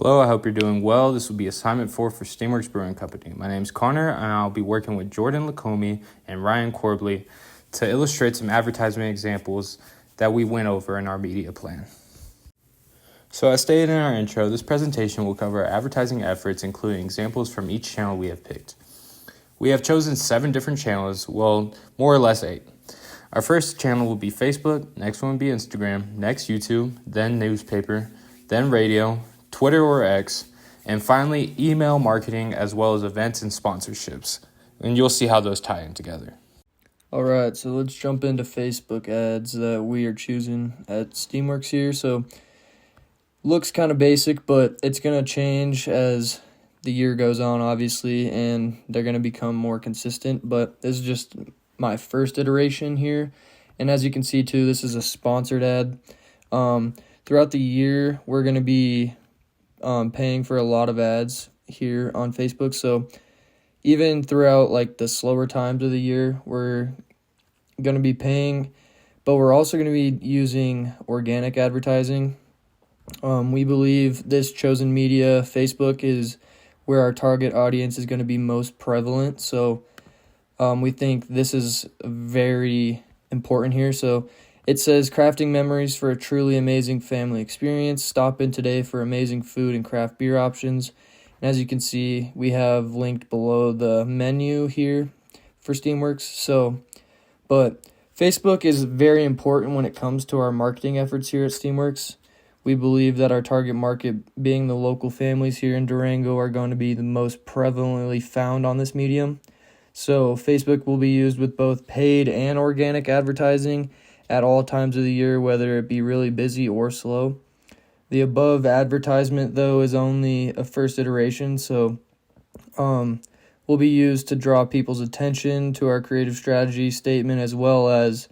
Hello, I hope you're doing well. This will be assignment 4 for SteamWorks Brewing Company. My name is Connor, and I'll be working with Jordan Lacombe and Ryan Corbley to illustrate some advertisement examples that we went over in our media plan. So as stated in our intro, this presentation will cover our advertising efforts, including examples from each channel we have picked. We have chosen 7 different channels, well, more or less 8. Our first channel will be Facebook, next one will be Instagram, next YouTube, then newspaper, then radio, Twitter or X, and finally email marketing as well as events and sponsorships. And you'll see how those tie in together. All right, so let's jump into Facebook ads that we are choosing at SteamWorks here. So looks kind of basic, but it's going to change as the year goes on, obviously, and they're going to become more consistent. But this is just my first iteration here. And as you can see, too, this is a sponsored ad. Throughout the year, we're going to be paying for a lot of ads here on Facebook. So even throughout like the slower times of the year, we're going to be paying, but we're also going to be using organic advertising. We believe this chosen media, Facebook, is where our target audience is going to be most prevalent. So we think this is very important here. So it says, crafting memories for a truly amazing family experience. Stop in today for amazing food and craft beer options. And as you can see, we have linked below the menu here for SteamWorks. But Facebook is very important when it comes to our marketing efforts here at SteamWorks. We believe that our target market, being the local families here in Durango, are going to be the most prevalently found on this medium. So Facebook will be used with both paid and organic advertising at all times of the year, whether it be really busy or slow. The above advertisement, though, is only a first iteration, so will be used to draw people's attention to our creative strategy statement as well as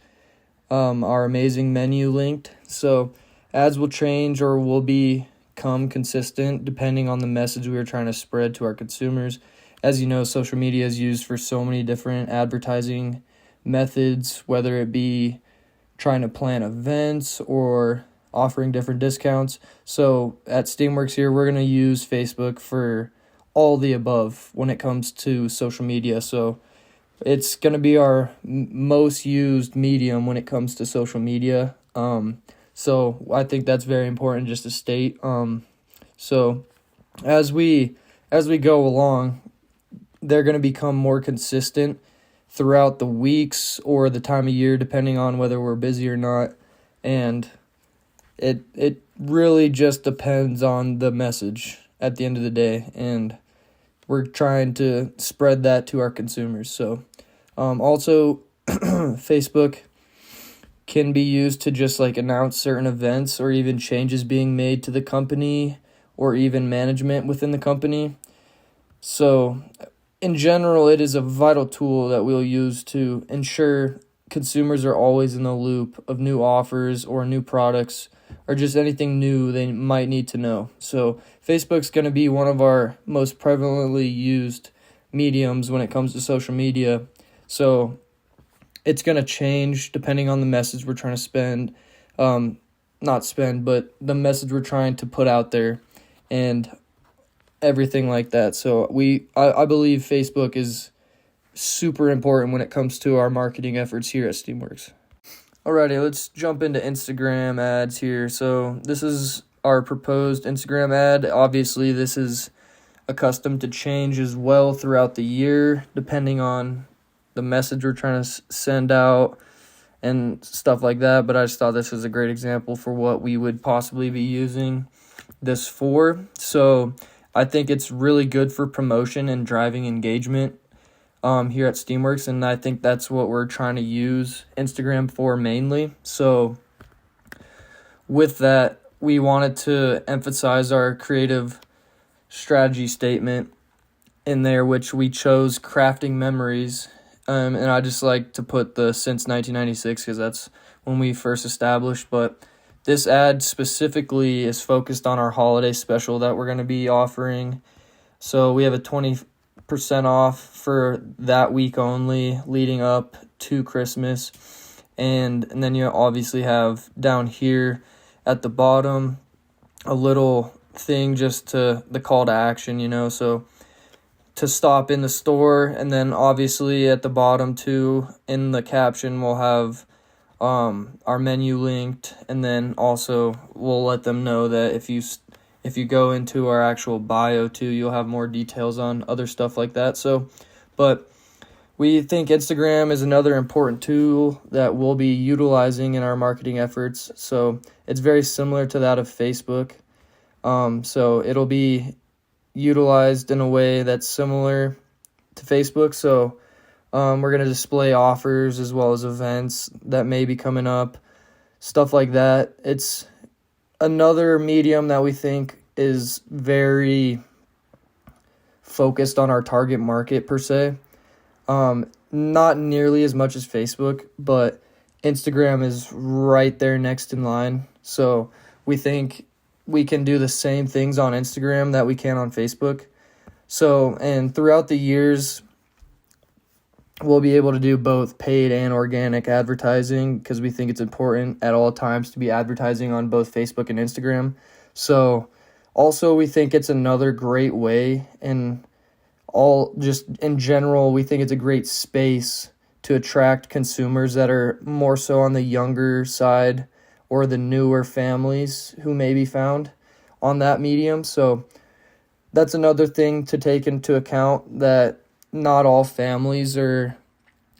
our amazing menu linked. So ads will change or will become consistent depending on the message we are trying to spread to our consumers. As you know, social media is used for so many different advertising methods, whether it be trying to plan events or offering different discounts. So at SteamWorks here, we're going to use Facebook for all the above when it comes to social media. So it's going to be our most used medium when it comes to social media. So I think that's very important just to state. So as we go along, they're going to become more consistent throughout the weeks or the time of year, depending on whether we're busy or not. And it really just depends on the message at the end of the day. And we're trying to spread that to our consumers. So also Facebook can be used to just like announce certain events or even changes being made to the company or even management within the company. So in general, it is a vital tool that we'll use to ensure consumers are always in the loop of new offers or new products or just anything new they might need to know. So Facebook's going to be one of our most prevalently used mediums when it comes to social media. So it's going to change depending on the message we're trying to but the message we're trying to put out there and everything like that. So I believe Facebook is super important when it comes to our marketing efforts here at SteamWorks. Alrighty, let's jump into Instagram ads here. So this is our proposed Instagram ad. Obviously, this is accustomed to change as well throughout the year, depending on the message we're trying to send out and stuff like that. But I just thought this was a great example for what we would possibly be using this for. So I think it's really good for promotion and driving engagement here at SteamWorks, and I think that's what we're trying to use Instagram for mainly. So with that, we wanted to emphasize our creative strategy statement in there, which we chose crafting memories. And I just like to put the since 1996 because that's when we first established. But this ad specifically is focused on our holiday special that we're going to be offering. So we have a 20% off for that week only leading up to Christmas. And then you obviously have down here at the bottom a little thing just to the call to action, so to stop in the store, and then obviously at the bottom too, in the caption, we'll have our menu linked, and then also we'll let them know that if you go into our actual bio too, you'll have more details on other stuff like that. So, but we think Instagram is another important tool that we'll be utilizing in our marketing efforts. So it's very similar to that of Facebook. So it'll be utilized in a way that's similar to Facebook. So we're going to display offers as well as events that may be coming up, stuff like that. It's another medium that we think is very focused on our target market per se. Not nearly as much as Facebook, but Instagram is right there next in line. So we think we can do the same things on Instagram that we can on Facebook. So, and throughout the years, we'll be able to do both paid and organic advertising because we think it's important at all times to be advertising on both Facebook and Instagram. So also we think it's another great way, and all just in general, we think it's a great space to attract consumers that are more so on the younger side or the newer families who may be found on that medium. So that's another thing to take into account, that not all families are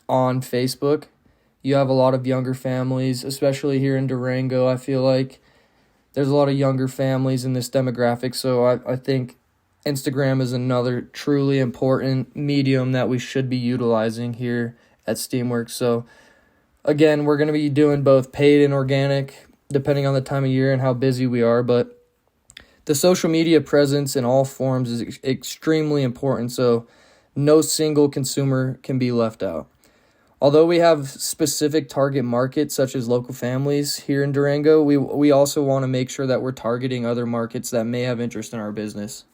on Facebook. You have a lot of younger families, especially here in Durango. I feel like there's a lot of younger families in this demographic. So I think Instagram is another truly important medium that we should be utilizing here at SteamWorks. So again, we're going to be doing both paid and organic depending on the time of year and how busy we are, but the social media presence in all forms is extremely important, so no single consumer can be left out. Although we have specific target markets such as local families here in Durango, we also want to make sure that we're targeting other markets that may have interest in our business.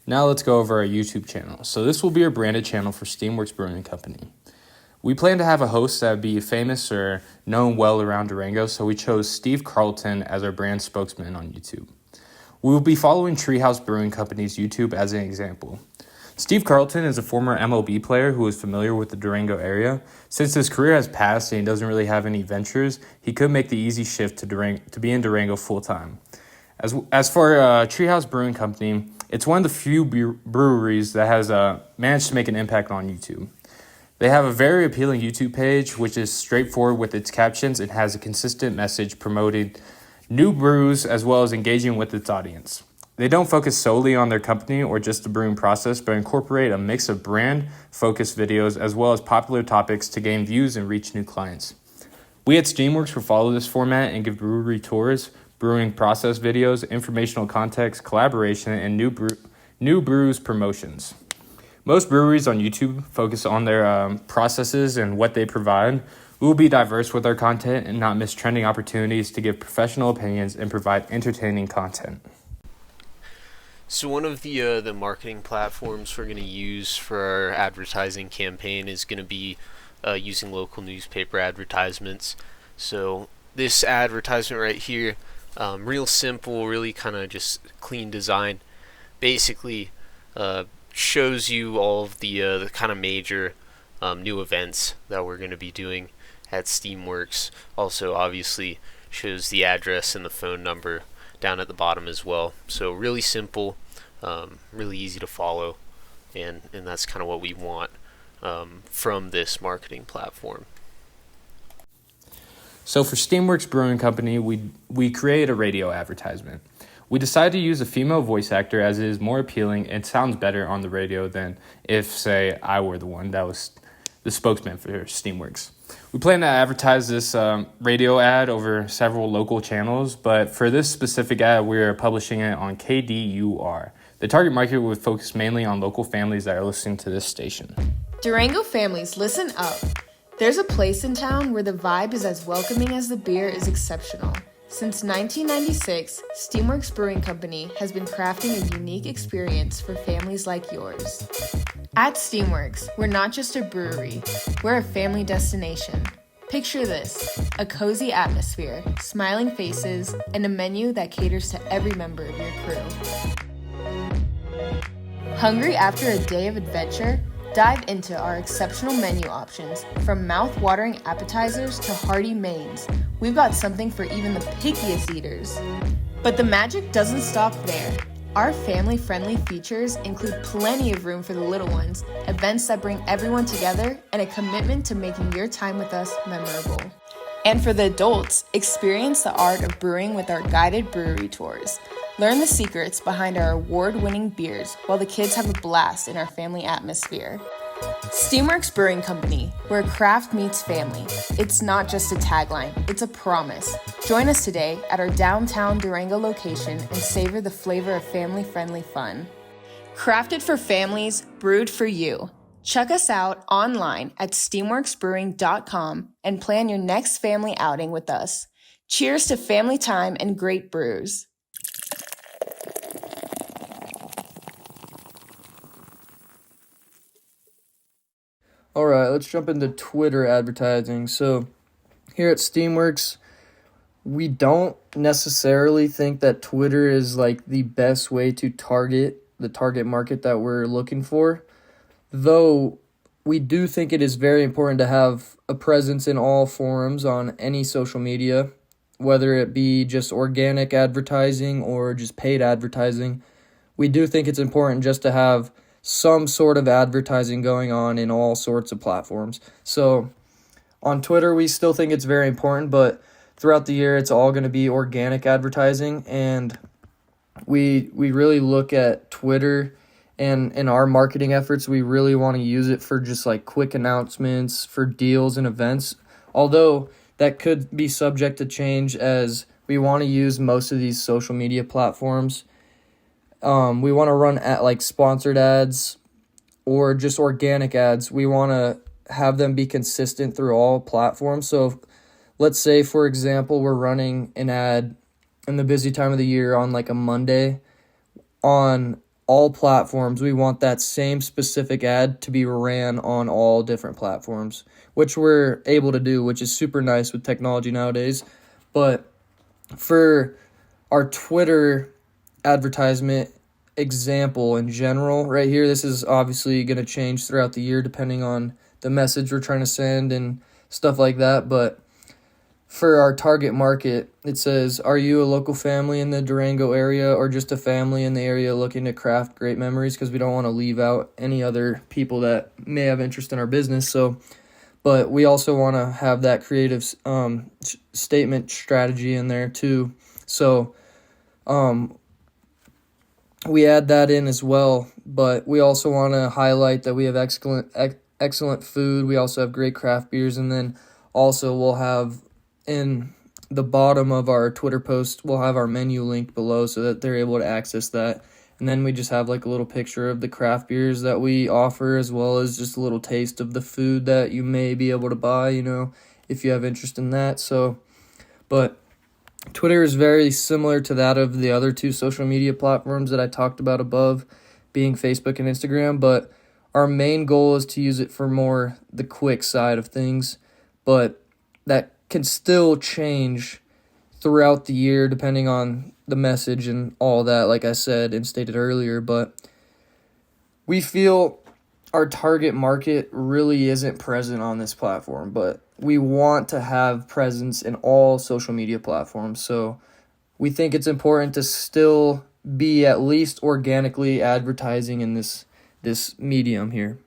Now let's go over our YouTube channel. So this will be our branded channel for SteamWorks Brewing Company. We plan to have a host that would be famous or known well around Durango, so we chose Steve Carlton as our brand spokesman on YouTube. We will be following Treehouse Brewing Company's YouTube as an example. Steve Carlton is a former MLB player who is familiar with the Durango area. Since his career has passed and he doesn't really have any ventures, he could make the easy shift to be in Durango full-time. As for Treehouse Brewing Company, it's one of the few breweries that has managed to make an impact on YouTube. They have a very appealing YouTube page, which is straightforward with its captions and has a consistent message promoting new brews as well as engaging with its audience. They don't focus solely on their company or just the brewing process, but incorporate a mix of brand-focused videos as well as popular topics to gain views and reach new clients. We at SteamWorks will follow this format and give brewery tours, brewing process videos, informational context, collaboration, and new brews promotions. Most breweries on YouTube focus on their processes and what they provide. We will be diverse with our content and not miss trending opportunities to give professional opinions and provide entertaining content. So one of the marketing platforms we're going to use for our advertising campaign is going to be using local newspaper advertisements. So this advertisement right here, real simple, really kind of just clean design, basically shows you all of the kind of major new events that we're going to be doing at SteamWorks. Also obviously shows the address and the phone number down at the bottom as well. So really simple, really easy to follow, and that's kind of what we want from this marketing platform. So for SteamWorks Brewing Company, we created a radio advertisement. We decided to use a female voice actor as it is more appealing and sounds better on the radio than if, say, I were the one that was the spokesman for SteamWorks. We plan to advertise this radio ad over several local channels, but for this specific ad, we are publishing it on KDUR. The target market would focus mainly on local families that are listening to this station. Durango families, listen up. There's a place in town where the vibe is as welcoming as the beer is exceptional. Since 1996, SteamWorks Brewing Company has been crafting a unique experience for families like yours. At SteamWorks, we're not just a brewery, we're a family destination. Picture this: a cozy atmosphere, smiling faces, and a menu that caters to every member of your crew. Hungry after a day of adventure? Dive into our exceptional menu options. From mouth-watering appetizers to hearty mains, we've got something for even the pickiest eaters. But the magic doesn't stop there. Our family-friendly features include plenty of room for the little ones, events that bring everyone together, and a commitment to making your time with us memorable. And for the adults, experience the art of brewing with our guided brewery tours. Learn the secrets behind our award-winning beers while the kids have a blast in our family atmosphere. SteamWorks Brewing Company, where craft meets family. It's not just a tagline, it's a promise. Join us today at our downtown Durango location and savor the flavor of family-friendly fun. Crafted for families, brewed for you. Check us out online at steamworksbrewing.com and plan your next family outing with us. Cheers to family time and great brews. All right, let's jump into Twitter advertising. So here at SteamWorks, we don't necessarily think that Twitter is like the best way to target the target market that we're looking for, though we do think it is very important to have a presence in all forums on any social media, whether it be just organic advertising or just paid advertising. We do think it's important just to have some sort of advertising going on in all sorts of platforms. So on Twitter, we still think it's very important, but throughout the year, it's all going to be organic advertising. And we really look at Twitter, and in our marketing efforts, we really want to use it for just like quick announcements, for deals and events. Although that could be subject to change, as we want to use most of these social media platforms. We want to run at like sponsored ads or just organic ads. We want to have them be consistent through all platforms. So let's say, for example, we're running an ad in the busy time of the year on like a Monday on all platforms. We want that same specific ad to be ran on all different platforms, which we're able to do, which is super nice with technology nowadays. But for our Twitter advertisement example in general right here, this is obviously going to change throughout the year depending on the message we're trying to send and stuff like that. But for our target market, it says, are you a local family in the Durango area or just a family in the area looking to craft great memories? Because we don't want to leave out any other people that may have interest in our business. So, but we also want to have that creative statement strategy in there too. So we add that in as well, but we also want to highlight that we have excellent food. We also have great craft beers, and then also we'll have in the bottom of our Twitter post, we'll have our menu link below so that they're able to access that. And then we just have like a little picture of the craft beers that we offer, as well as just a little taste of the food that you may be able to buy, if you have interest in that. So, but Twitter is very similar to that of the other two social media platforms that I talked about above, being Facebook and Instagram, but our main goal is to use it for more the quick side of things, but that can still change throughout the year depending on the message and all that, like I said and stated earlier. But we feel our target market really isn't present on this platform, but we want to have presence in all social media platforms. So we think it's important to still be at least organically advertising in this medium here.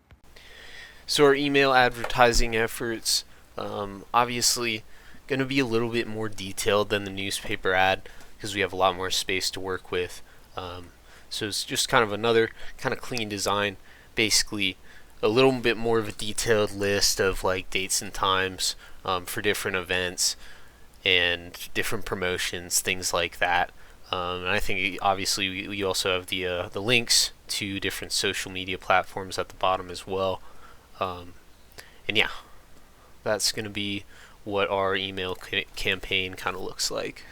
So our email advertising efforts, obviously going to be a little bit more detailed than the newspaper ad because we have a lot more space to work with. So it's just kind of another kind of clean design, basically a little bit more of a detailed list of like dates and times for different events and different promotions, things like that. And I think obviously we also have the links to different social media platforms at the bottom as well. And yeah, that's going to be what our email campaign kind of looks like.